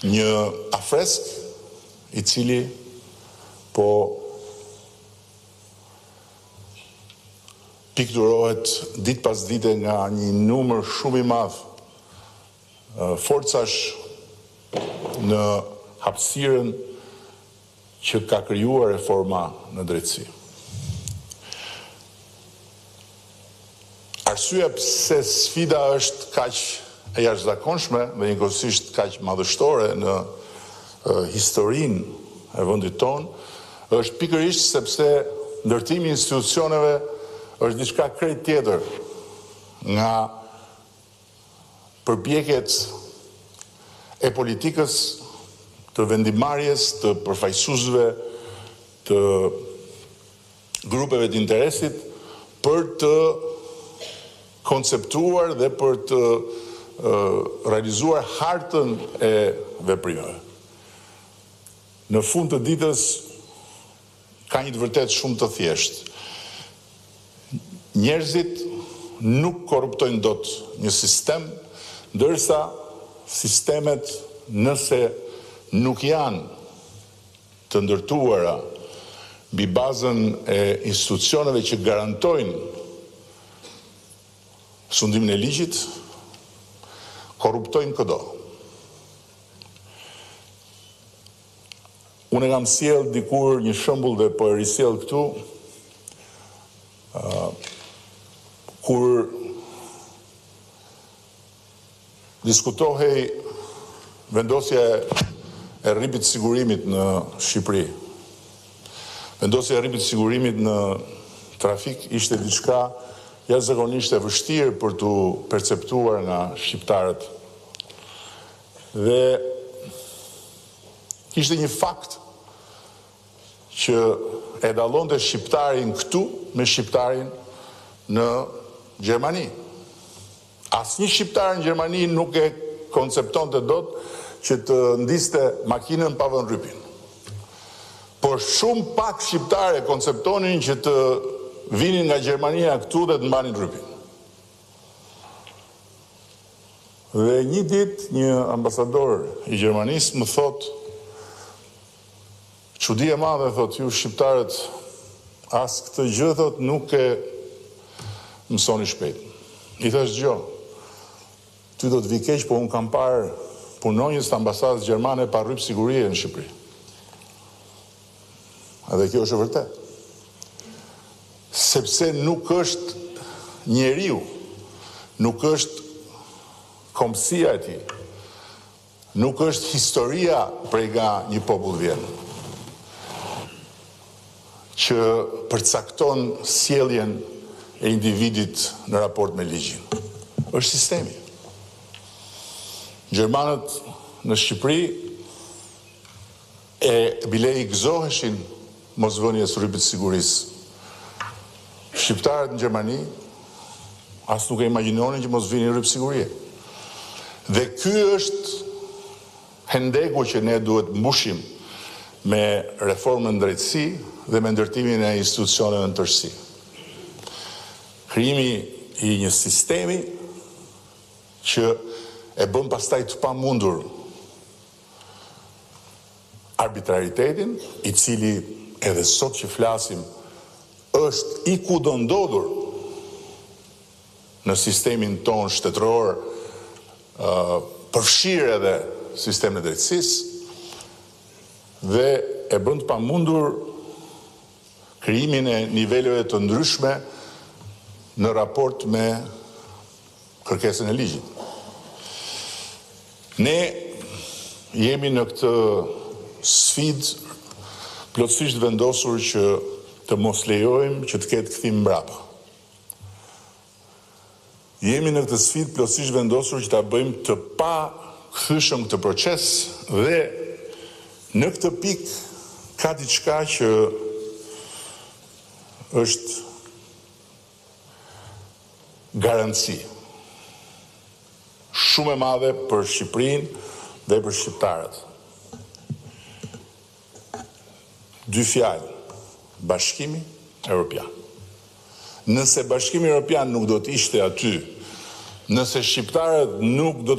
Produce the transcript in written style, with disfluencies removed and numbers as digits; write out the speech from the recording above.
një afresk I cili po pikturohet ditë pas dite nga një numër shumë I madh forcash në hapësirën që ka krijuar reforma në drejtësi. Arsyeja pse sfida është kaq e jashtëzakonshme dhe njëkohësisht kaq madhështore në historinë e vendit tonë është pikërisht sepse ndërtimi I institucioneve është diçka krejt tjetër nga përpjekjet e politikës, të vendimarrjes, të përfaqësuesve, të grupeve të interesit për të konceptuar dhe për të realizuar hartën e veprimeve. Në fund të ditës ka një të vërtet shumë të thjeshtë. Njerëzit nuk korruptojnë dot një sistem, ndërsa sistemet nëse nuk janë të ndërtuara mbi bazën e institucioneve që garantojnë sundimin e ligjit, korruptojnë këdo. Unë kam sjell dikur një shembull dhe po e risjell këtu, kur diskutohej vendosja e rripit sigurimit në Shqipëri. Vendosja e rripit sigurimit në trafik ishte diçka jashtëzakonisht e vështirë për t'u perceptuar nga shqiptarët. Dhe kishte një fakt që e dallonte shqiptarin këtu me shqiptarin në Gjermani. Asnjë shqiptar në Gjermani nuk e konceptonte dot që të ndiste makinën pa vënë rrypin. Por shumë pak shqiptarë e konceptonin që të vinin nga Gjermania këtu dhe të mbanin rrypin. Dhe një ditë një ambasador I Gjermanisë më thot, çudi e madhe, thot, ju shqiptarët as këtë gjë, thot, nuk e mësoni shpejt. I thash gjo, ty do të vi keq, po unë kam parë punonjës të ambasadës gjermane pa rryp sigurie në Shqipëri. Edhe kjo është e vërtet. Sepse nuk është njeriu, nuk është kombësia e tij, nuk është historia prej nga një popull vjen, që përcakton sjelljen e individit në raport me ligjin. Është sistemi. Gjermanët në Shqipëri e bile I gëzoheshin mosvënies rrypit sigurisë. Shqiptarët në Gjermani as nuk e imagjinonin që mos vinin rryp sigurie. Dhe ky është hendeku që ne duhet mbushim me reformën në drejtësi dhe me ndërtimin e institucioneve në tërësi. Krijimi I një sistemi që e bën pastaj të pamundur arbitraritetin, I cili edhe sot që flasim është I kudondodhur në sistemin ton shtetëror, përfshirë edhe sistemin e drejtësisë, dhe e bën të pamundur krijimin e niveleve të ndryshme në raport me kërkesën e ligjit. Ne jemi në këtë sfidë plotësisht vendosur që të mos lejojmë që të ketë kthim mbrapa. Jemi në këtë sfidë plotësisht vendosur që ta bëjmë të pa kthyeshëm këtë proces dhe në këtë pikë ka diçka që është garanci shumë e madhe për Shqipërinë dhe për shqiptarët. Dy fjalë: Bashkimi Evropian. Nëse Bashkimi Evropian nuk do të ishte aty, nëse shqiptarët nuk do